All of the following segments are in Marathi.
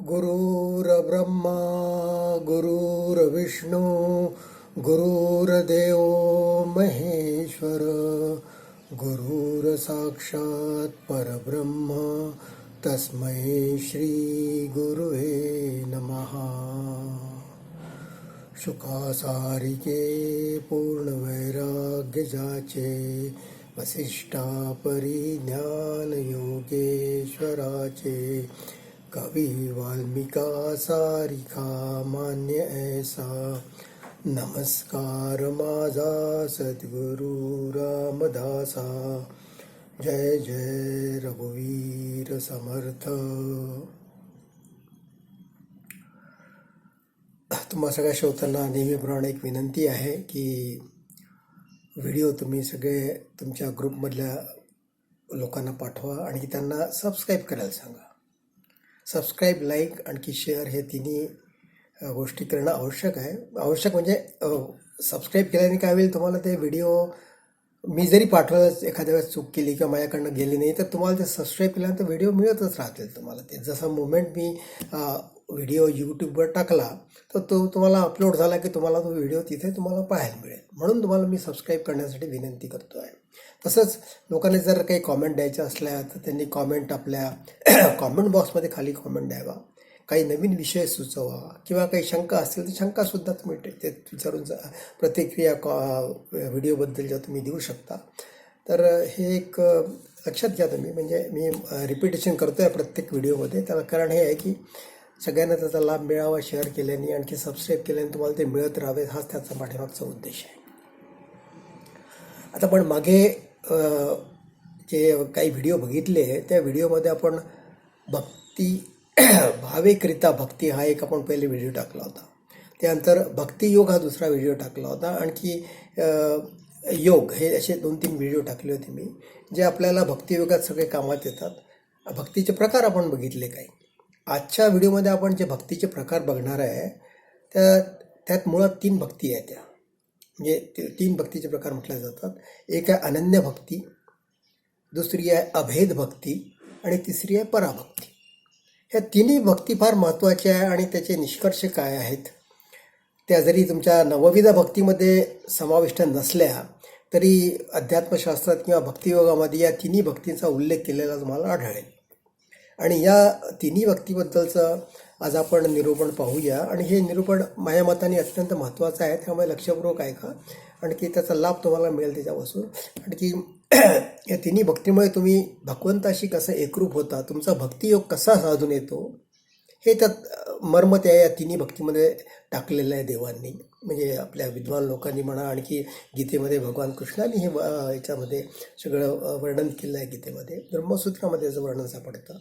गुरुर्ब्रह्मा गुरुर्विष्णू गुरुर्देव महेश्वर गुरुर्साक्षात् परब्रह्म तस्मै श्री गुरुवे नमः. शुकासारिके पूर्णवैराग्य जाचे वसिष्ठा परिज्ञान योगेश्वराचे कवी वाल्मिका सारिखा मान्य ऐसा नमस्कार माझा सद्गुरु रामदासा. जय जय रघुवीर समर्थ. तुम्हा सगळ्या श्रोत्यांना नेहमीप्रमाणे एक विनंती आहे की व्हिडिओ तुम्ही सगळे तुमच्या ग्रुपमधल्या लोकांना पाठवा आणि त्यांना सबस्क्राईब करायला सांगा. सबस्क्राईब, लाईक आणखी शेअर हे तिन्ही गोष्टी करणं आवश्यक आहे. आवश्यक म्हणजे सबस्क्राईब केल्याने काय होईल, तुम्हाला ते व्हिडिओ मी जरी पाठवलं एखाद्या वेळेस चूक केली किंवा माझ्याकडनं गेली नाही तर तुम्हाला ते सबस्क्राईब केल्यानंतर व्हिडिओ मिळतच राहतील तुम्हाला. ते जसं मुमेंट मी व्हिडिओ यूट्यूबवर टाकला तर तो तुम्हाला अपलोड झाला की तुम्हाला तो व्हिडिओ तिथे तुम्हाला पाहायला मिळेल. म्हणून तुम्हाला मी सबस्क्राईब करण्यासाठी विनंती करतो आहे. तसंच लोकांनी जर काही कॉमेंट द्यायच्या असल्या तर त्यांनी कॉमेंट आपल्या कॉमेंट बॉक्समध्ये खाली कॉमेंट द्यावा. काही नवीन विषय सुचवा किंवा काही शंका असतील तर शंकासुद्धा तुम्ही ते विचारून प्रतिक्रिया व्हिडिओबद्दल ज्या तुम्ही देऊ शकता. तर हे एक लक्षात घ्या तुम्ही. म्हणजे मी रिपिटेशन करतो आहे प्रत्येक व्हिडिओमध्ये. त्याला कारण हे आहे की सगळ्यांना त्याचा लाभ मिळावा. शेअर केल्याने आणखी सबस्क्राईब केल्याने तुम्हाला ते मिळत राहावे, हाच त्याचा पाठीमागचा उद्देश आहे. आता पण मागे जे काही व्हिडिओ बघितले त्या व्हिडिओमध्ये आपण भक्ती भाविकरिता भक्ती हा एक आपण पहिले व्हिडिओ टाकला होता. त्यानंतर भक्तियोग हा दुसरा व्हिडिओ टाकला होता. आणखी योग हे असे 2-3 व्हिडिओ टाकले होते मी, जे आपल्याला भक्तियोगात सगळे कामात येतात. भक्तीचे प्रकार आपण बघितले काही. आजच्या व्हिडिओमध्ये आपण जे भक्तीचे प्रकार बघणार आहे त्यात मुळात 3 भक्ती आहेत. त्या म्हणजे 3 भक्तीचे प्रकार म्हटले जातात. एक आहे अनन्य भक्ती, दुसरी आहे अभेद भक्ती आणि तिसरी आहे पराभक्ती. ह्या तिन्ही भक्ती फार महत्त्वाच्या आहे आणि त्याचे निष्कर्ष काय आहेत त्या जरी तुमच्या नवविध भक्तीमध्ये समाविष्ट नसल्या तरी अध्यात्मशास्त्रात किंवा भक्तियोगामध्ये या तिन्ही भक्तींचा उल्लेख केलेला तुम्हाला आढळेल. आणि या तिन्ही भक्तीबद्दलचं आज आपण निरूपण पाहूया. आणि हे निरूपण माझ्या मताने अत्यंत महत्त्वाचं आहे, त्यामुळे लक्षपूर्वक ऐका. आणखी त्याचा लाभ तुम्हाला मिळेल त्याच्यापासून. आणखी या तिन्ही भक्तीमुळे तुम्ही भगवंताशी कसं एकरूप होता, तुमचा भक्तियोग कसा साधून येतो हे त्यात मर्म त्या या तिन्ही भक्तीमध्ये टाकलेलं आहे देवांनी. म्हणजे आपल्या विद्वान लोकांनी म्हणा, आणखी गीतेमध्ये भगवान कृष्णाने हे याच्यामध्ये सगळं वर्णन केलं आहे. गीतेमध्ये ब्रह्मसूत्रामध्ये याचं वर्णन सापडतं.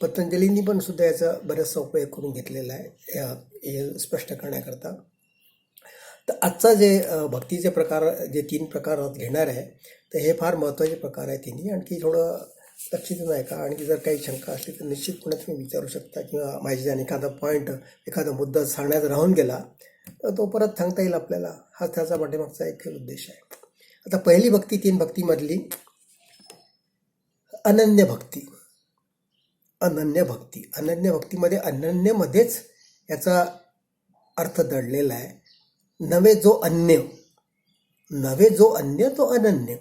पतंजलींनी पण सुद्धा याचा बराचसा उपयोग करून घेतलेला आहे हे स्पष्ट करण्याकरता. तर आजचा जे भक्तीचे प्रकार जे 3 प्रकारात घेणार आहे तर हे फार महत्त्वाचे प्रकार आहे तिन्ही. आणखी थोडं लक्ष देऊन ऐका. आणखी जर काही शंका असली तर निश्चितपणे तुम्ही विचारू शकता किंवा माझ्या एखादा पॉईंट एखादा मुद्दा सांगण्यात राहून गेला तर तो परत सांगता येईल आपल्याला. हा त्याचा पाठीमागचा एक उद्देश आहे. आता पहिली भक्ती 3 भक्तीमधली अनन्य भक्ती. अनन्य भक्ती, अनन्य भक्तीमध्ये अनन्यमध्येच याचा अर्थ दडलेला आहे. नवे जो अन्य तो अनन्य.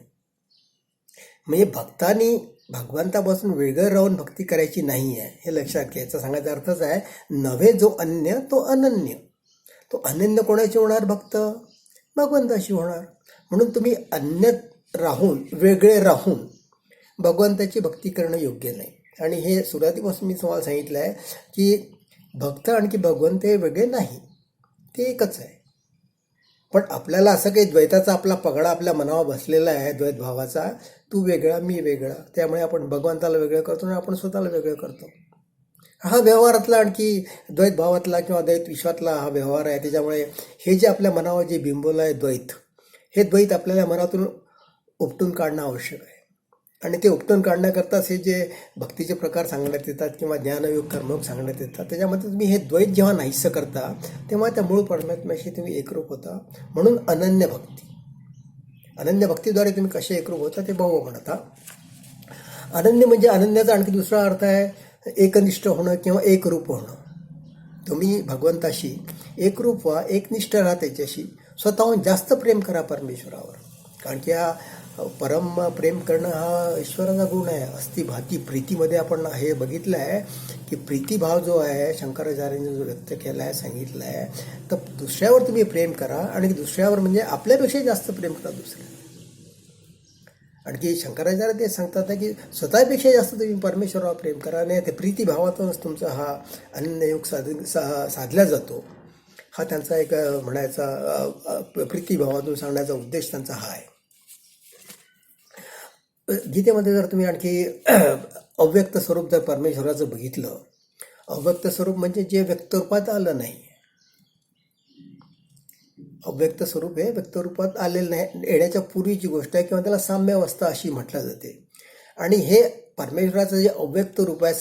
म्हणजे भक्तांनी भगवंतापासून वेगळं राहून भक्ती करायची नाही आहे, हे लक्षात घ्यायचं. सांगायचा अर्थच आहे नवे जो अन्य तो अनन्य. तो अनन्य कोणाशी होणार? भक्त भगवंताशी होणार. म्हणून तुम्ही अन्य राहून वेगळे राहून भगवंताची भक्ती करणं योग्य नाही. आणि हे सुरुवातीपासून मी तुम्हाला सांगितलं आहे की भक्त आणखी भगवंत हे वेगळे नाही, ते एकच आहे. पण आपल्याला असं काही द्वैताचा आपला पगडा आपल्या मनावर बसलेला आहे, द्वैत भावाचा. तू वेगळा मी वेगळा, त्यामुळे आपण भगवंताला वेगळं करतो आणि आपण स्वतःला वेगळं करतो. हा व्यवहारातला आणखी द्वैत भावातला किंवा द्वैत विश्वातला हा व्यवहार आहे. त्याच्यामुळे हे जे आपल्या मनावर जे बिंबवलं आहे द्वैत, हे द्वैत आपल्याला मनातून उपटून काढणं आवश्यक आहे. आणि ते उपटून काढण्याकरताच हे जे भक्तीचे प्रकार सांगण्यात येतात किंवा ज्ञानयोग कर्मयोग सांगण्यात येतात, त्याच्यामध्ये तुम्ही हे द्वैत जेव्हा नाहीसं करता तेव्हा त्या मूळ परमात्म्याशी तुम्ही एकरूप होता. म्हणून अनन्य भक्ती. अनन्य भक्तीद्वारे तुम्ही कसे एकरूप होता ते बघू. म्हणता अनन्य म्हणजे अनन्याचा आणखी दुसरा अर्थ आहे एकनिष्ठ होणं किंवा एकरूप होणं. तुम्ही भगवंताशी एकरूप व्हा, एकनिष्ठ राहा, त्याच्याशी स्वतःहून जास्त प्रेम करा परमेश्वरावर. कारण की हा परम प्रेम करणं हा ईश्वराचा गुण आहे. अस्तिभाती प्रीतीमध्ये आपण हे बघितलं आहे की प्रीतिभाव जो आहे शंकराचार्यांनी जो व्यक्त केला आहे, सांगितलं आहे, तर दुसऱ्यावर तुम्ही प्रेम करा आणि दुसऱ्यावर म्हणजे आपल्यापेक्षा जास्त प्रेम करा दुसऱ्या. आणखी शंकराचार्य ते सांगतात की स्वतःपेक्षा जास्त तुम्ही परमेश्वरावर प्रेम करा आणि ते प्रीतिभावातूनच तुमचा हा अनन्ययोग साधला जातो. हा त्यांचा एक म्हणायचा प्रीतिभावातून सांगण्याचा उद्देश त्यांचा हा आहे. गीतेमध्ये जर तुम्ही आणखी अव्यक्त स्वरूप जर परमेश्वराचं बघितलं, अव्यक्त स्वरूप म्हणजे जे व्यक्तरूपात आलं नाही. अव्यक्त स्वरूप हे व्यक्तरूपात आलेलं नाही, येण्याच्या पूर्वीची गोष्ट आहे किंवा त्याला साम्यावस्था अशी म्हटलं जाते. आणि हे परमेश्वराचं जे अव्यक्त रूप आहे,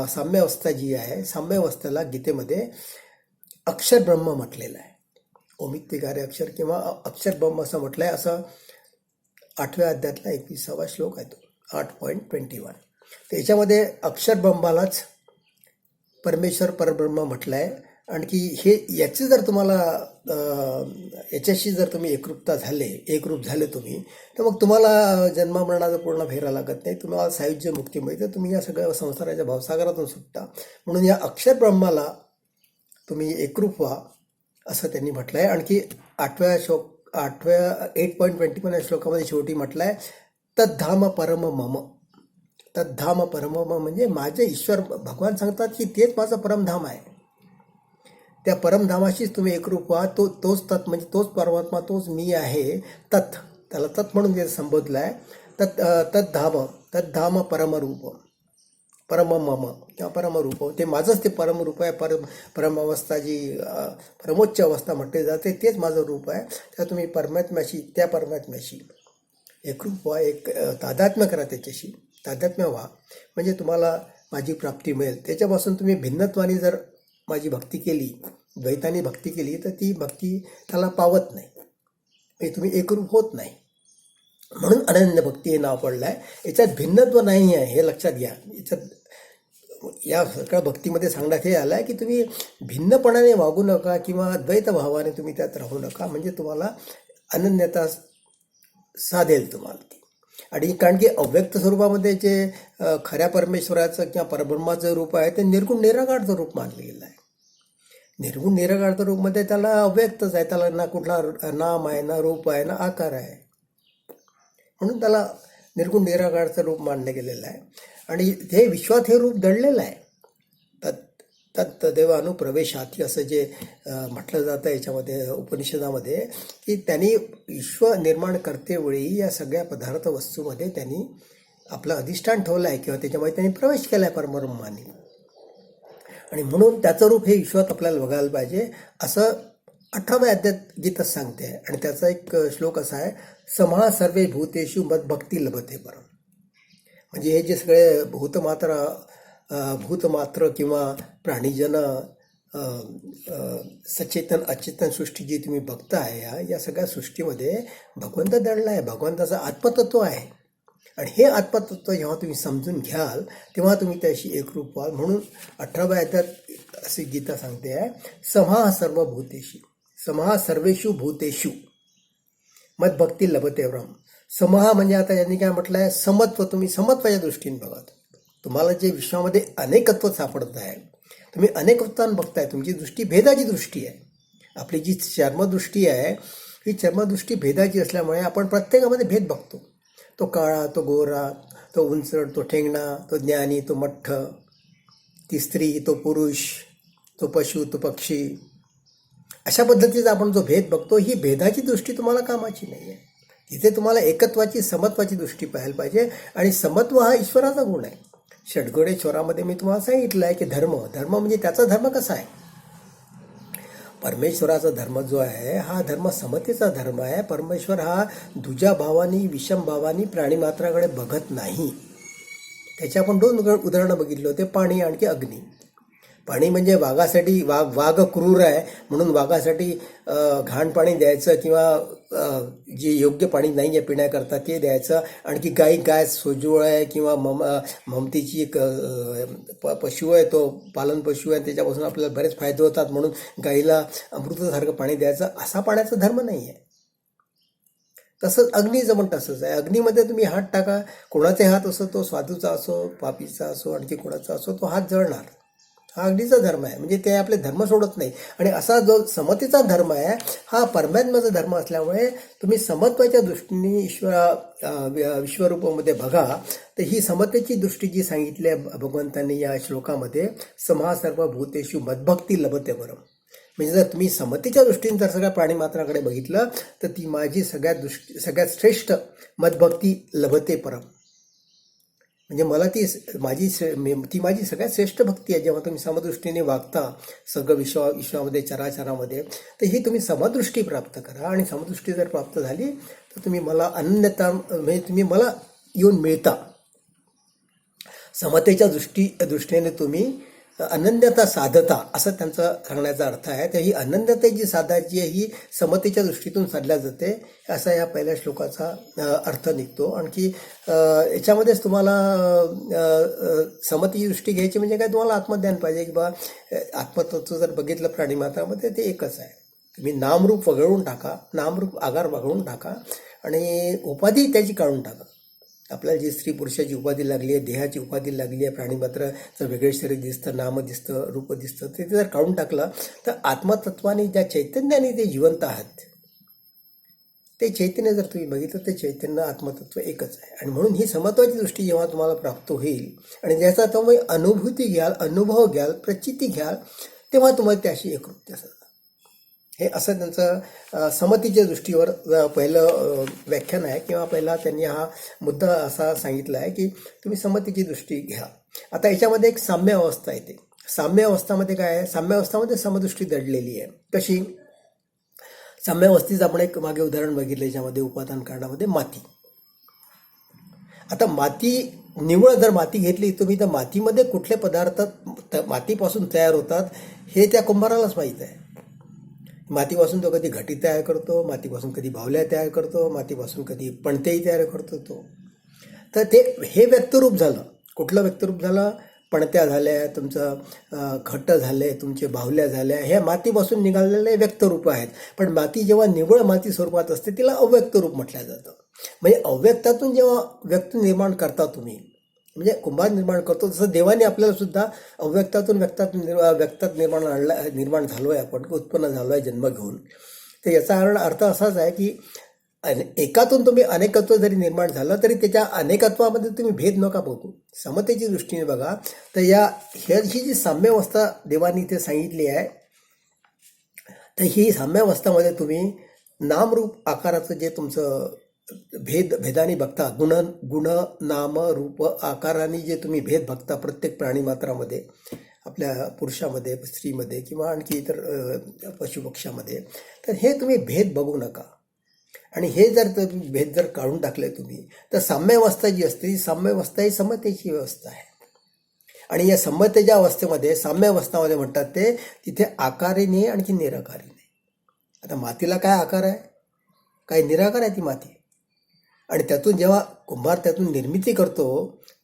साम्यावस्था जी आहे, साम्यावस्थेला गीतेमध्ये अक्षर ब्रह्म म्हटलेलं आहे. ओमित्तिकारे अक्षर किंवा अक्षर ब्रह्म असं म्हटलं आहे. असं 8व्या अध्यायातला 21वा श्लोक आहे तो, 8.21. त्याच्यामध्ये अक्षर ब्रह्मालाच परमेश्वर परब्रह्म म्हटलं आहे. आणखी हे याचे जर तुम्हाला याच्याशी जर तुम्ही एकरूप झाले तुम्ही, तर मग तुम्हाला जन्ममरणाचा पूर्ण फेरा लागत नाही, तुम्हाला सायुज्य मुक्ती मिळते, तुम्ही या सगळ्या संसाराच्या भावसागरातून सुटता. म्हणून या अक्षर ब्रह्माला तुम्ही एकरूप व्हा असं त्यांनी म्हटलं आहे. आणखी 8.21 श्लोकामध्ये शेवटी म्हटलं आहे तद्धाम परम मम. तद्धाम परम मम म्हणजे माझे ईश्वर भगवान सांगतात की तेच माझं परमधाम आहे. त्या परमधामाशीच तुम्ही एकरूप व्हा. तोच तत् म्हणजे तोच परमात्मा, तोच मी आहे. तत्, त्याला तत् म्हणून जे संबोधलं आहे. तद्धाम परमरूप, परम मम किंवा परमरूप, ते माझंच ते परमरूप आहे. परमावस्था जी परमोच्च अवस्था म्हटली जाते तेच माझं रूप आहे. त्या तुम्ही त्या परमात्म्याशी एकरूप व्हा, एक तादात्म्य करा, त्याच्याशी तादात्म्य व्हा, म्हणजे तुम्हाला माझी प्राप्ती मिळेल. त्याच्यापासून तुम्ही भिन्नत्वाने जर माझी भक्ती केली, द्वैताने भक्ती केली, तर ती भक्ती त्याला पावत नाही, म्हणजे तुम्ही एकरूप होत नाही. म्हणून अनन्य भक्ती हे नाव पडलं आहे. याच्यात भिन्नत्व नाही आहे, हे लक्षात घ्या. या सगळ्या भक्तीमध्ये सांगण्यात हे आलं आहे की तुम्ही भिन्नपणाने वागू नका किंवा द्वैत भावाने तुम्ही त्यात राहू नका, म्हणजे तुम्हाला अनन्यता साधेल तुम्हाला ती. आणि कारण की अव्यक्त स्वरूपामध्ये जे खऱ्या परमेश्वराचं किंवा परब्रह्माचं रूप आहे ते निर्गुण निराकारचं रूप मानलं गेलं आहे. निर्गुण निराकारचं रूपमध्ये त्याला अव्यक्तच आहे, त्याला ना कुठला नाम आहे, ना रूप आहे, ना आकार आहे, म्हणून त्याला निर्गुण निराकारचं रूप मानलं गेलेलं आहे. आणि हे विश्वात हे रूप दडलेलं आहे. तत्देव अनुप्रवेशाती असं जे म्हटलं जातं याच्यामध्ये उपनिषदामध्ये, की त्यांनी विश्व निर्माण करतेवेळी या सगळ्या पदार्थ वस्तूमध्ये त्यांनी आपलं अधिष्ठान ठेवलं आहे किंवा त्याच्यामध्ये त्यांनी प्रवेश केला आहे परब्रह्माने. आणि म्हणून त्याचं रूप हे विश्वात आपल्याला बघायला पाहिजे असं 18व्या अध्यायात गीताच सांगते आहे. आणि त्याचा एक श्लोक असा आहे, समहा सर्वे भूतेषु मद्भक्ती लभते परम. म्हणजे हे जे सगळे भूतमात्र किंवा प्राणीजन, सचेतन अचेतन सृष्टी जी तुम्ही बघताय, या सगळ्या सृष्टीमध्ये भगवंत दडला आहे, भगवंताचं आत्मतत्व आहे. आणि हे आत्मतत्व जेव्हा तुम्ही समजून घ्याल तेव्हा तुम्ही त्याशी एकरूप व्हाल. म्हणून 18व्या अध्यायात अशी गीता सांगते आहे, समहा सर्व भूतेषु, समहा सर्वेषु भूतेषु मद्भक्ती लभते परम. समहा म्हणजे आता यांनी काय म्हटलं आहे, समत्व. तुम्ही समत्वाच्या दृष्टीने बघा. तुम्हाला जे विश्वामध्ये अनेकत्व सापडत आहे, तुम्ही अनेकत्वान बघताय, तुमची दृष्टी भेदाची दृष्टी आहे. आपली जी चर्मदृष्टी आहे ही चर्मदृष्टी भेदाची असल्यामुळे आपण प्रत्येकामध्ये भेद बघतो. तो काळा, तो गोरा, तो उंचड, तो ठेंगणा, तो ज्ञानी, तो मठ्ठ, ती स्त्री, तो पुरुष, तो पशु, तो पक्षी, अशा पद्धतीचा आपण जो भेद बघतो, ही भेदाची दृष्टी तुम्हाला कामाची नाही आहे. तिथे तुम्हाला एकत्वाची, समत्वाची दृष्टी पाहायला पाहिजे. आणि समत्व हा ईश्वराचा गुण आहे. षड्गुणेश्वरामध्ये मी तुम्हाला सांगितलं आहे की धर्म म्हणजे त्याचा धर्म कसा आहे. परमेश्वराचा धर्म जो आहे हा धर्म समतेचा धर्म आहे. परमेश्वर हा दुजा भावानी, विषम भावानी प्राणीमात्राकडे बघत नाही. त्याचे आपण 2 उदाहरणं बघितले होते, पाणी आणखी अग्नी. पाणी म्हणजे वाघासाठी वाघ क्रूर आहे म्हणून वाघासाठी घाण पाणी द्यायचं किंवा जे योग्य पाणी नाही आहे पिण्याकरता ते द्यायचं. आणखी गाय सोजवळ आहे किंवा ममतीची एक पशु आहे, तो पालन पशु आहे, त्याच्यापासून आपल्याला बरेच फायदे होतात म्हणून गाईला अमृतासारखं पाणी द्यायचं, असा पाण्याचा धर्म नाही आहे. तसंच अग्नीचं पण तसंच आहे. अग्नीमध्ये तुम्ही हात टाका, कोणाचे हात असो, तो साधूचा असो, पापीचा असो, आणखी कोणाचा असो, तो हात जळणार. हा अग्नीचा धर्म आहे. म्हणजे ते आपले धर्म सोडत नाही. आणि असा जो समतेचा धर्म आहे हा परमात्म्याचा धर्म असल्यामुळे तुम्ही समत्वाच्या दृष्टीने विश्वरूपामध्ये बघा, तर ही समतेची दृष्टी जी सांगितली आहे भगवंतांनी या श्लोकामध्ये, समहा सर्व भूतेषु मद्भक्ती लभते परम. म्हणजे जर तुम्ही समतेच्या दृष्टीने जर सगळ्या प्राणीमात्राकडे बघितलं तर ती माझी सगळ्यात श्रेष्ठ मद्भक्ती लभते परम. म्हणजे मला ती माझी सगळ्यात श्रेष्ठ भक्ती आहे. जेव्हा तुम्ही समदृष्टीने वागता सगळं विश्वामध्ये चराचरामध्ये, तर ही तुम्ही समदृष्टी प्राप्त करा. आणि समदृष्टी जर प्राप्त झाली तर तुम्ही मला अनन्यता, म्हणजे तुम्ही मला येऊन मिळता. समतेच्या दृष्टीने तुम्ही अनन्यता साधता, असं त्यांचा सांगण्याचा अर्थ आहे. तर ही अनन्यता जी साधायची आहे ही समतेच्या दृष्टीतून साधल्या जाते, असा या पहिल्या श्लोकाचा अर्थ निघतो. आणखी याच्यामध्येच तुम्हाला समतेची दृष्टी घ्यायची म्हणजे काय, तुम्हाला आत्मज्ञान पाहिजे की बा आत्मतत्व जर बघितलं प्राणीमात्रामध्ये ते एकच आहे. तुम्ही नामरूप वगळून टाका, नामरूप आगार वगळून टाका आणि उपाधी त्याची काढून टाका. आपल्याला जी स्त्री पुरुषाची उपाधी लागली आहे, देहाची उपाधी लागली आहे, प्राणीमात्राचं वेगळे शरीर दिसतं, नाम दिसतं, रूप दिसतं, ते जर काढून टाकलं तर आत्मतत्वाने ज्या चैतन्याने ते जिवंत आहात, ते चैतन्य जर तुम्ही बघितलं तर चैतन्य आत्मतत्व एकच आहे. आणि म्हणून ही समत्वाची दृष्टी जेव्हा तुम्हाला प्राप्त होईल आणि ज्याचा तुम्ही अनुभूती घ्याल, अनुभव घ्याल, प्रचिती घ्याल, तेव्हा तुम्हाला त्याशी एकरूपता असेल. हे असं त्यांचं समतीच्या दृष्टीवर पहिलं व्याख्यान आहे किंवा पहिला त्यांनी हा मुद्दा असा सांगितला आहे की तुम्ही समतीची दृष्टी घ्या. आता याच्यामध्ये एक साम्य अवस्था येते. साम्य अवस्थामध्ये काय आहे, साम्य अवस्थामध्ये समदृष्टी दडलेली आहे. कशी साम्य अवस्थेचं आपण एक मागे उदाहरण बघितलं, याच्यामध्ये उपादान कांडामध्ये माती. आता माती निव्वळ जर माती घेतली तुम्ही तर मातीमध्ये कुठले पदार्थ मातीपासून तयार होतात हे त्या कुंभारालाच माहीत आहे. मातीपासून तो कधी घटी तयार करतो, मातीपासून कधी बावल्या तयार करतो, मातीपासून कधी पणतेही तयार करतो तो. तर हे व्यक्तरूप झालं. कुठलं व्यक्तरूप झालं, पणत्या झाल्या, तुमचं घट्ट झाले, तुमचे बाहुल्या झाल्या, ह्या मातीपासून निघालेले व्यक्तरूप आहेत. पण माती जेव्हा निव्वळ माती स्वरूपात असते तिला अव्यक्तरूप म्हटलं जातं. म्हणजे अव्यक्तातून जेव्हा व्यक्त निर्माण करता तुम्ही, म्हणजे कुंभार निर्माण करतो, तसं देवाने आपल्याला सुद्धा अव्यक्तातून व्यक्तात निर्माण झालो आहे आपण, उत्पन्न झालो आहे जन्म घेऊन. तर याचा अर्थ असाच आहे की एकातून तुम्ही अनेकत्व जरी निर्माण झालं तरी त्याच्या अनेकत्वामध्ये तुम्ही भेद नका बघू, समतेची दृष्टीने बघा. तर ही जी साम्यावस्था देवानी इथे सांगितली आहे, तर ही साम्यावस्थामध्ये तुम्ही नामरूप आकाराचं जे तुमचं भेदाने बघता, गुण नाम रूप आकाराने जे तुम्ही भेद बघता प्रत्येक प्राणीमात्रामध्ये, आपल्या पुरुषामध्ये, स्त्रीमध्ये किंवा आणखी इतर पशुपक्ष्यामध्ये, तर हे तुम्ही भेद बघू नका. आणि हे जर भेद जर काढून टाकले तुम्ही तर साम्यावस्था जी असते ती साम्यावस्था ही समतेची व्यवस्था आहे. आणि या समतेच्या अवस्थेमध्ये, साम्यावस्थामध्ये म्हणतात ते, तिथे आकारे नाही आणखी निराकारे नाही. आता मातीला काय आकार आहे, काय निराकार आहे ती माती. आणि त्यातून जेव्हा कुंभार त्यातून निर्मिती करतो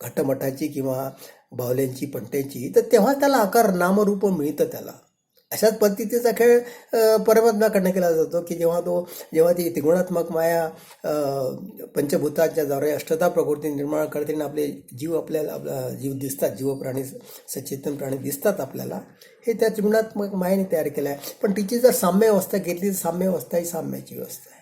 घटमटाची किंवा बावल्यांची, पणत्यांची, तर तेव्हा त्याला आकार नामरूप मिळतं त्याला. अशाच पद्धतीचा खेळ परमात्म्याकडनं केला जातो की जेव्हा ती त्रिगुणात्मक माया पंचभूतांच्या द्वारे अष्टधा प्रकृती निर्माण करते आणि आपल्याला जीव दिसतात, जीवप्राणी, सचेतन प्राणी दिसतात आपल्याला, हे त्या त्रिगुणात्मक मायाने तयार केलं आहे. पण तिची जर साम्य अवस्था घेतली तर साम्य अवस्था ही साम्याची व्यवस्था आहे.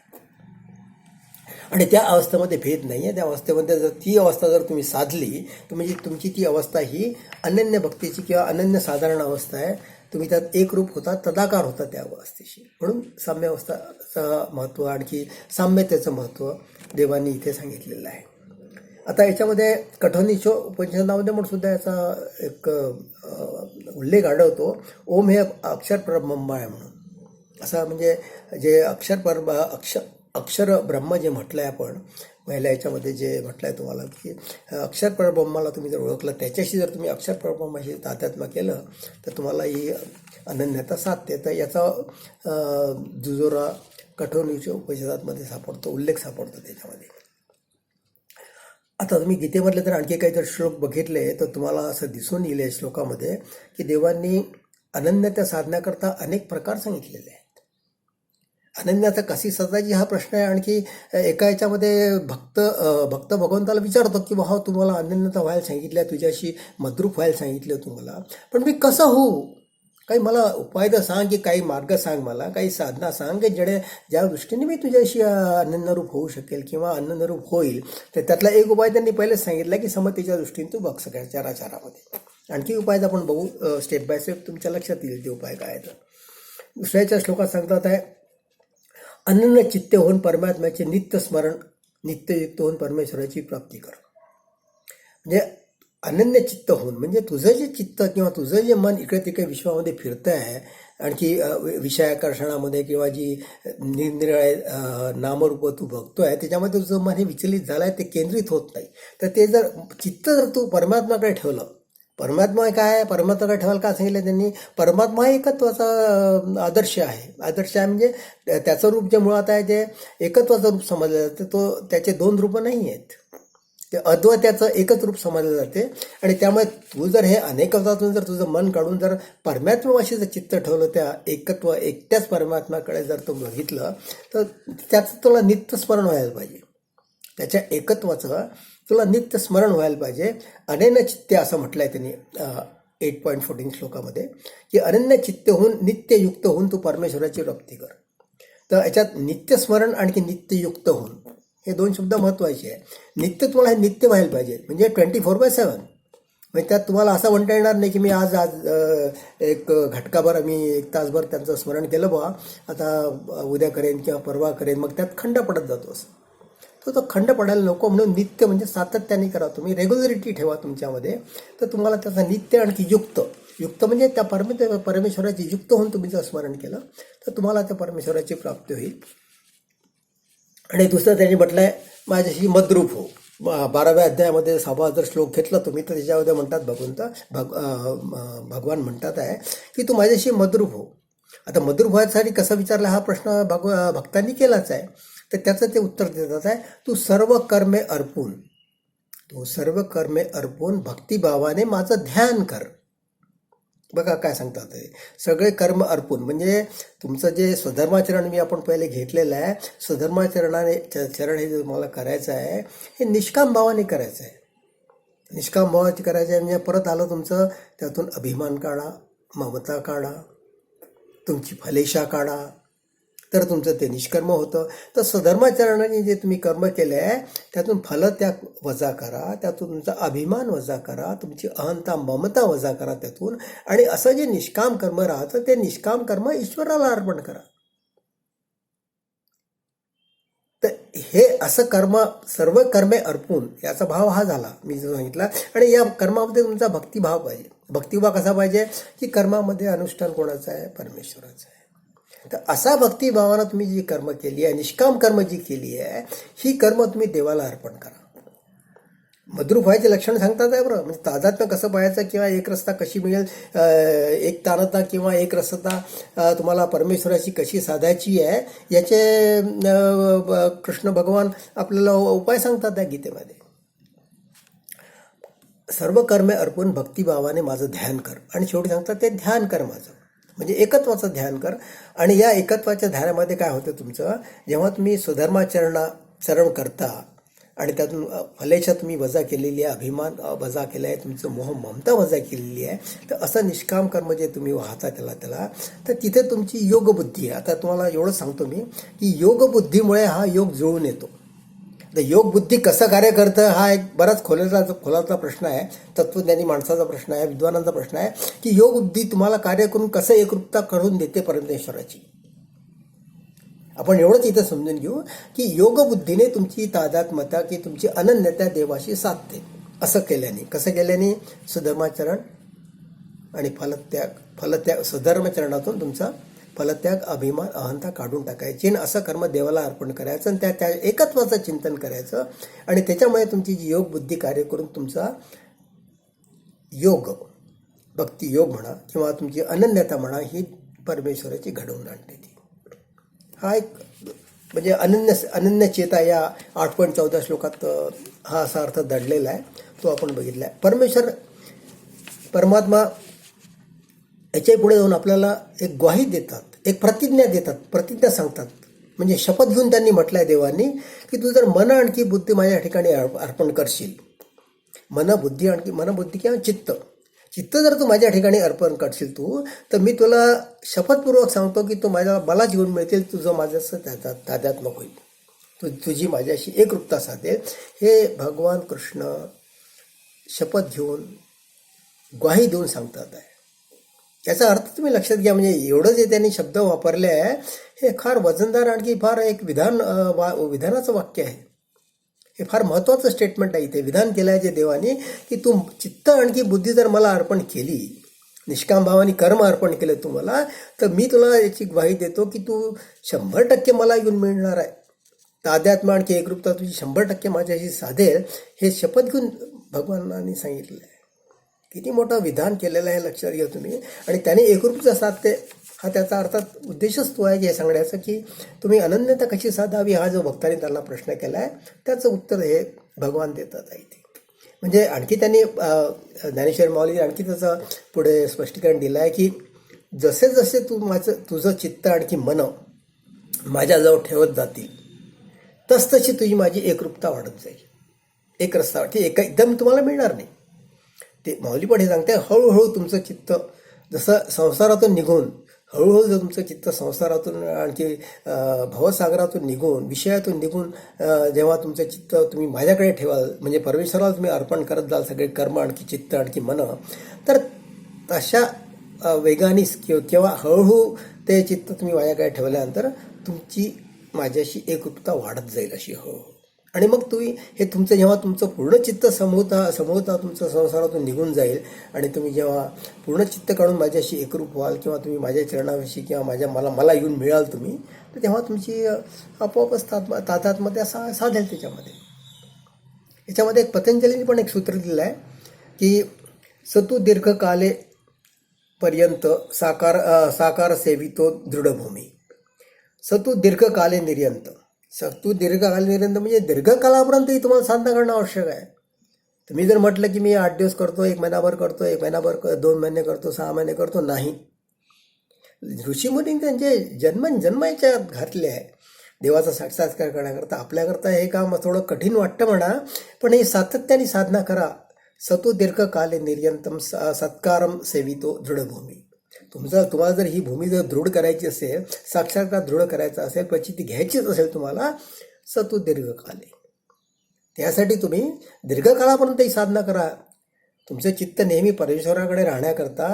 आणि त्या अवस्थेमध्ये भेद नाही आहे. त्या अवस्थेमध्ये जर ती अवस्था जर तुम्ही साधली तर म्हणजे तुमची ती अवस्था ही अनन्य भक्तीची किंवा अनन्य साधारण अवस्था आहे. तुम्ही त्यात एकरूप होता, तदाकार होता त्या अवस्थेशी. म्हणून साम्य अवस्थाचं महत्त्व, आणखी साम्यतेचं महत्त्व देवांनी इथे सांगितलेलं आहे. आता याच्यामध्ये कठोनीच्या उपनिषदामध्ये पण सुद्धा याचा एक उल्लेख आढळतो. ओम हे अक्षर परब्रह्म आहे म्हणून. असं म्हणजे जे अक्षर ब्रह्म जे म्हटलं आहे आपण, पहिल्या याच्यामध्ये जे म्हटलं आहे तुम्हाला की अक्षर परब्रह्माला तुम्ही जर ओळखलं, त्याच्याशी जर तुम्ही अक्षर परब्रह्माशी तादात्म्य केलं तर तुम्हाला ही अनन्यता साधते. तर याचा दुजोरा कठोर उपनिषदांमध्ये सापडतो, उल्लेख सापडतो त्याच्यामध्ये. आता तुम्ही गीतेमधले तर आणखी काही जर श्लोक बघितले तर तुम्हाला असं दिसून येईल या श्लोकामध्ये की देवांनी अनन्यता साधण्याकरता अनेक प्रकार सांगितलेले आहेत. अनन्यता कशी साधायची हा प्रश्न आहे. आणखी एका याच्यामध्ये भक्त भगवंताला विचारतो की भाऊ तुम्हाला अनन्यता व्हायला सांगितल्या, तुझ्याशी मद्रूप व्हायला सांगितलं तुम्हाला, पण मी कसं होऊ, काही मला उपाय तर सांग, की काही मार्ग सांग, मला काही साधना सांग की ज्या दृष्टीने मी तुझ्याशी अनन्यरूप होऊ शकेल किंवा अनन्यरूप होईल. तर त्यातला एक उपाय त्यांनी पहिलेच सांगितला की समतेच्या दृष्टीने तू बघ सगळ्या चराचरामध्ये. आणखी उपाय आपण बघू स्टेप बाय स्टेप, तुमच्या लक्षात येईल ते उपाय काय. तर दुसऱ्याच्या श्लोकात सांगतात आहे, अनन्य चित्त होऊन परमात्म्याचे नित्य स्मरण, नित्ययुक्त होऊन परमेश्वराची प्राप्ती कर. म्हणजे अनन्य चित्त होऊन म्हणजे तुझं जे चित्त किंवा तुझं जे मन इकडे तिकडे विश्वामध्ये फिरतं आहे, आणखी विषयाकर्षणामध्ये किंवा जी निरनिराळे नामरूप तू बघतो आहे त्याच्यामध्ये तुझं मन हे विचलित झालं आहे, ते केंद्रित होत नाही. तर ते जर चित्त जर तू परमात्म्याकडे ठेवलं, परमात्मा काय आहे, परमात्माकडे ठेवायला का सांगितलं त्यांनी, परमात्मा हा एकत्वाचा आदर्श आहे. आदर्श आहे म्हणजे त्याचं रूप जे मुळात आहे ते एकत्वाचं रूप समजलं जातं. तो त्याचे दोन रूपं नाही आहेत, ते अद्वैताचं एकच रूप समजलं जाते. आणि त्यामुळे तू जर हे अनेकत्वातून जर तुझं मन काढून जर परमात्म्याशी जर चित्त ठेवलं, त्या एकट्याच परमात्म्याकडे जर तू बघितलं तर त्याचं तुला नित्य स्मरण व्हायला पाहिजे, त्याच्या एकत्वाचं तुला नित्य स्मरण व्हायला पाहिजे. अनन्य चित्ते असं म्हटलं आहे त्यांनी 8.14 श्लोकामध्ये, की अनन्य चित्त होऊन नित्ययुक्त होऊन तू परमेश्वराची प्राप्ती कर. तर याच्यात नित्यस्मरण आणखी नित्ययुक्त होऊन हे दोन शब्द महत्त्वाचे आहे. नित्य तुम्हाला हे नित्य व्हायला पाहिजे, म्हणजे 24/7. म्हणजे त्यात तुम्हाला असं म्हणता येणार नाही की मी आज एक घटकाभर मी 1 तासभर त्यांचं स्मरण केलं बा, आता उद्या करेन किंवा परवा करेन, मग त्यात खंड पडत जातो. असं तो खंड पडायला नको, म्हणून नित्य म्हणजे सातत्याने करा, तुम्ही रेग्युलरिटी ठेवा तुमच्यामध्ये. तर तुम्हाला त्याचा नित्य आणखी युक्त म्हणजे त्या परमेश्वराची युक्त होऊन तुम्ही जर स्मरण केलं तर तुम्हाला त्या परमेश्वराची प्राप्ती होईल. आणि दुसरं त्यांनी म्हटलं आहे, माझ्याशी मद्रूप हो. 12व्या अध्यायामध्ये 6वा जर श्लोक घेतला तुम्ही तर त्याच्यामध्ये म्हणतात भगवान म्हणतात आहे की तू माझ्याशी मद्रूप हो. आता मद्रूप व्हायसाठी कसं विचारला हा प्रश्न भक्तांनी केलाच आहे. तर त्याचं ते उत्तर देतात आहे, तू सर्व कर्मे अर्पून भक्तिभावाने माझं ध्यान कर. बघा काय सांगतात ते, सगळे कर्म अर्पून म्हणजे तुमचं जे स्वधर्माचरण मी आपण पहिले घेतलेलं आहे, चरण हे जे तुम्हाला करायचं आहे हे निष्काम भावाने करायचं आहे. निष्काम भावाने करायचं आहे म्हणजे परत आलं तुमचं त्यातून अभिमान काढा, ममता काढा, तुमची फलेशा काढा, तर तुमचं ते निष्कर्म होतं. तर स्वधर्माचरणाने जे तुम्ही कर्म केले आहे त्यातून फलत्याग वजा करा, त्यातून तुमचा अभिमान वजा करा, तुमची अहंता ममता वजा करा त्यातून. आणि असं जे निष्काम कर्म राहतं ते निष्काम कर्म ईश्वराला अर्पण करा. तर हे असं कर्म, सर्व कर्मे अर्पून, याचा भाव हा झाला मी जो सांगितला. आणि या कर्मामध्ये तुमचा भक्तिभाव पाहिजे. भक्तिभाव कसा पाहिजे की कर्मामध्ये अनुष्ठान कोणाचं आहे, परमेश्वराचं आहे. तर असा भक्तिभावानं तुम्ही जी कर्म केली आहे, निष्काम कर्म जी केली आहे, ही कर्म तुम्ही देवाला अर्पण करा. मद्रूप व्हायचे लक्षण सांगतात आहे बरं. म्हणजे तादात्म्य कसं पाहायचं किंवा एक रस्ता कशी मिळेल, एक तानता किंवा एक रस्ता तुम्हाला परमेश्वराची कशी साधायची आहे याचे कृष्ण भगवान आपल्याला उपाय सांगतात त्या गीतेमध्ये. सर्व कर्मे अर्पून भक्तिभावाने माझं ध्यान कर. आणि शेवटी सांगतात ते ध्यान कर माझं, म्हणजे एकत्वाचं ध्यान कर. आणि या एकत्वाच्या ध्यानामध्ये काय होतं तुमचं, जेव्हा तुम्ही स्वधर्माचरण करता आणि त्यातून फलेच्छा तुम्ही वजा केलेली आहे, अभिमान वजा केला आहे, तुमचं मोह ममता वजा केलेली आहे, तर असं निष्काम कर्म जे तुम्ही वाहता त्याला तर तिथे तुमची योगबुद्धी आहे. आता तुम्हाला एवढं सांगतो मी की योगबुद्धीमुळे हा योग जुळून येतो. तर योगबुद्धी कसं कार्य करतं हा एक बराच खोलातला प्रश्न आहे, तत्वज्ञानी माणसाचा प्रश्न आहे, विद्वानांचा प्रश्न आहे की योगबुद्धी तुम्हाला कार्य करून कसं एकरूपता करून देते परमेश्वराची. आपण एवढंच इथं समजून घेऊ की योगबुद्धीने तुमची तादात्म्यता की तुमची अनन्यता देवाशी साधते. असं केल्याने, कसं केल्याने, स्वधर्माचरण आणि फलत्याग स्वधर्माचरणातून तुमचा फलत्याग, अभिमान, अहंता काढून टाकायची आणि असं कर्म देवाला अर्पण करायचं आणि त्या एकत्वाचं चिंतन करायचं आणि त्याच्यामुळे तुमची जी योग बुद्धी कार्य करून तुमचा योग, भक्ती योग म्हणा किंवा तुमची अनन्यता म्हणा, ही परमेश्वराची घडवून आणते ती. हा एक म्हणजे अनन्य चेता या 8.14 श्लोकात हा असा अर्थ दडलेला आहे, तो आपण बघितला आहे. परमात्मा याच्या पुढे जाऊन आपल्याला एक ग्वाही देतात, एक प्रतिज्ञा देतात, प्रतिज्ञा सांगतात. म्हणजे शपथ घेऊन त्यांनी म्हटलंय देवांनी की तू जर मन आणखी बुद्धी माझ्या ठिकाणी अर्पण करशील, मनबुद्धी किंवा चित्त जर तू माझ्या ठिकाणी अर्पण करशील तू, तर मी तुला शपथपूर्वक सांगतो की तू मला जीवन मिळतील, तुझं माझ्याचं तादात्म्य होईल, तुझी माझ्याशी एकरूपता साधेल. हे भगवान कृष्ण शपथ घेऊन ग्वाही देऊन सांगतात आहे. याचा अर्थ तुम्ही लक्षात घ्या. म्हणजे एवढं जे त्यांनी शब्द वापरले आहे हे फार वजनदार, आणखी फार एक विधानाचं वाक्य आहे. हे फार महत्त्वाचं स्टेटमेंट आहे. इथे विधान केलं आहे जे देवाने की तू चित्त आणखी बुद्धी जर मला अर्पण केली, निष्काम भावाने कर्म अर्पण केलं तुम्हाला, तर मी तुला याची ग्वाही देतो की तू 100% मला येऊन मिळणार आहे. तादात्म्य आणखी एकरूपता तुझी 100% माझ्याशी साधेल, हे शपथ घेऊन भगवानांनी सांगितलं आहे. किती मोठं विधान केलेलं आहे लक्षात घ्या तुम्ही. आणि त्याने एकरूपता साधते, हा त्याचा अर्थात उद्देशच तो आहे की हे सांगण्याचं की तुम्ही अनन्यता कशी साधावी, हा जो भक्तांनी त्यांना प्रश्न केला आहे त्याचं उत्तर हे भगवान देतात आहे. ते म्हणजे आणखी त्यांनी ज्ञानेश्वर माऊली आणखी त्याचं पुढे स्पष्टीकरण दिलं आहे की जसे जसे तुझं चित्त आणखी मन माझ्याजवळ ठेवत जातील तसतशी तुझी माझी एकरूपता वाढत जाईल. एक रस्ता वाटते, एकदम तुम्हाला मिळणार नाही. ते माऊली पण हे सांगते, हळूहळू तुमचं चित्त जसं संसारातून निघून, हळूहळू जर तुमचं चित्त संसारातून आणखी भवसागरातून निघून, विषयातून निघून जेव्हा तुमचं चित्त तुम्ही माझ्याकडे ठेवाल, म्हणजे परमेश्वराला तुम्ही अर्पण करत जाल सगळे कर्म आणखी चित्त आणखी मन, तर तशा वेगाने किंवा हळूहळू ते चित्त तुम्ही माझ्याकडे ठेवल्यानंतर तुमची माझ्याशी एकरूपता वाढत जाईल अशी हळूहळू. आणि मग तुम्ही हे जेव्हा तुमचं पूर्ण चित्त समूहता तुमचं संसारातून निघून जाईल आणि तुम्ही जेव्हा पूर्ण चित्त काढून माझ्याशी एकरूप व्हाल किंवा तुम्ही माझ्या चरणाविषयी किंवा मला येऊन मिळाल तुम्ही, तर तेव्हा तुमची आपोआपच तादात्म्यता साधेल त्याच्यामध्ये. याच्यामध्ये एक पतंजलीने पण एक सूत्र दिलं आहे की सतु दीर्घकाले पर्यंत साकार सेवितो दृढभूमी. सतु दीर्घकाले निर्यंत. म्हणजे दीर्घकालापर्यंतही तुम्हाला साधना करणं आवश्यक आहे. तुम्ही जर म्हटलं की मी 8 दिवस करतो, 1 महिनाभर करतो, 1 महिनाभर 2 महिने करतो, 6 महिने करतो, नाही. ऋषीमुनी त्यांचे जन्म याच्यात घातले आहे देवाचा साक्षात्कार करण्याकरता. आपल्याकरता हे काम थोडं कठीण वाटतं म्हणा, पण हे सातत्याने साधना करा. सतु दीर्घकाले निर्यंतम सत्कारम सेवितो दृढभूमी. तुम्हाला जर ही भूमी जर दृढ करायची असेल, साक्षात्कार दृढ करायचा असेल, प्रचिती घ्यायचीच असेल तुम्हाला, सतु दीर्घकाले, त्यासाठी तुम्ही दीर्घकाळापर्यंत ही साधना करा. तुमचं चित्त नेहमी परमेश्वराकडे राहण्याकरता,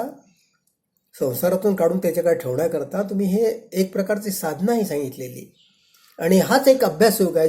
संसारातून काढून त्याच्याकडे ठेवण्याकरता तुम्ही हे एक प्रकारची साधना ही सांगितलेली. आणि हाच एक अभ्यास योग आहे